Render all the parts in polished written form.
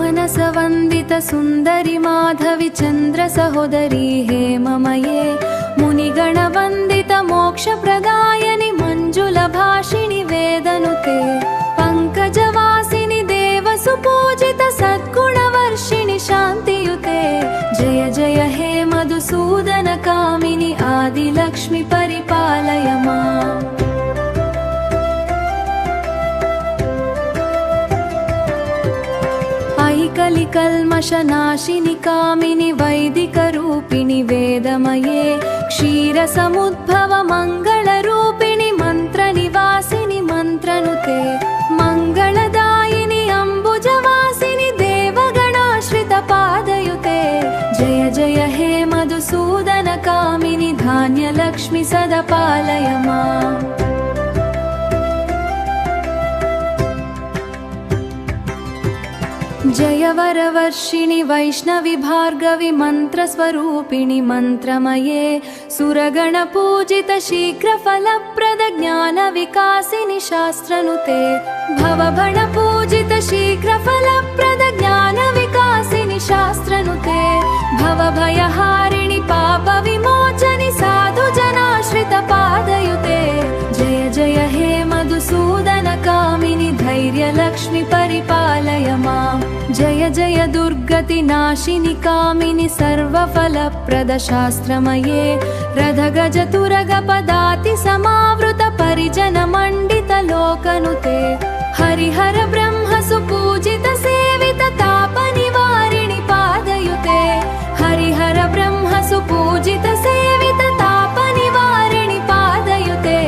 मनसवन्दित सुन्दरि माधवि चन्द्र सहोदरी हेममये मुनिगणवन्दित मोक्षप्रदायनि मञ्जुलभाषिणि वेदनुते पङ्कजवासिनि देवसुपूजित सद्गुणवर्षिणि शान्तियुते जय जय हे मधुसूदन कामिनि आदिलक्ष्मि परिपालय माम्। कलिकल्मषनाशिनि कामिनि वैदिकरूपिणि वेदमये क्षीरसमुद्भव मङ्गलरूपिणि मन्त्रनिवासिनि मन्त्रनुते मङ्गलदायिनि अम्बुजवासिनि देवगणाश्रितपादयुते जय जय हे मधुसूदन कामिनि धान्यलक्ष्मि सदा पालय माम्। जय वरवर्षिणि वैष्णवि भार्गवि मन्त्रस्वरूपिणि मन्त्रमये सुरगणपूजित शीघ्रफलप्रद ज्ञानविकासिनि शास्त्रनुते भवभणपूजित शीघ्रफलप्रद ज्ञानविकासिनि शास्त्रनुते भवभयहारिणि पापविमोचनि साधुजनाश्रितपादयुते जय जय हे मधुसूदन कामिनि धैर्यलक्ष्मि परिपालय माम्। जय जय दुर्गति नाशिनि कामिनि सर्वफलप्रद शास्त्रमये रथगजतुरगपदाति समावृत परिजन मण्डित लोकनुते हरिहर ब्रह्म सुपूजित सेवित तापनिवारिणि पादयुते हरिहर ब्रह्म सुपूजित सेवित तापनिवारिणि पादयुते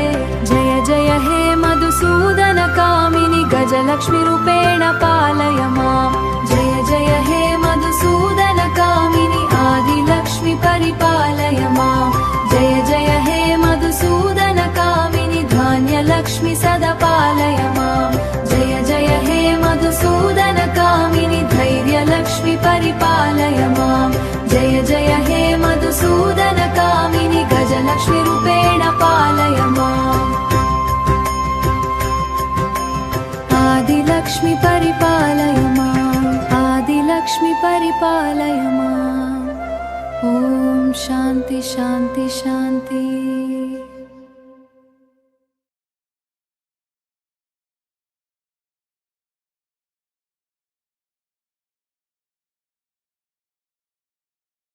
जय जय हे मधुसूदन कामिनि गजलक्ष्मि रूपेण पालय माम्। जय जय हे मधुसूदन कामिनि आदिलक्ष्मि परिपालय माम्। जय जय हे मधुसूदन कामिनि धान्यलक्ष्मि सदा पालय माम्। जय जय हे मधुसूदन कामिनि धैर्यलक्ष्मि परिपालय माम्। जय जय हे मधुसूदन कामिनि गजलक्ष्मि रूपेण पालय माम्। आदिलक्ष्मि परिपालय माम्। आदिलक्ष्मि परिपालय माम्। ॐ शान्ति शान्ति शान्ति।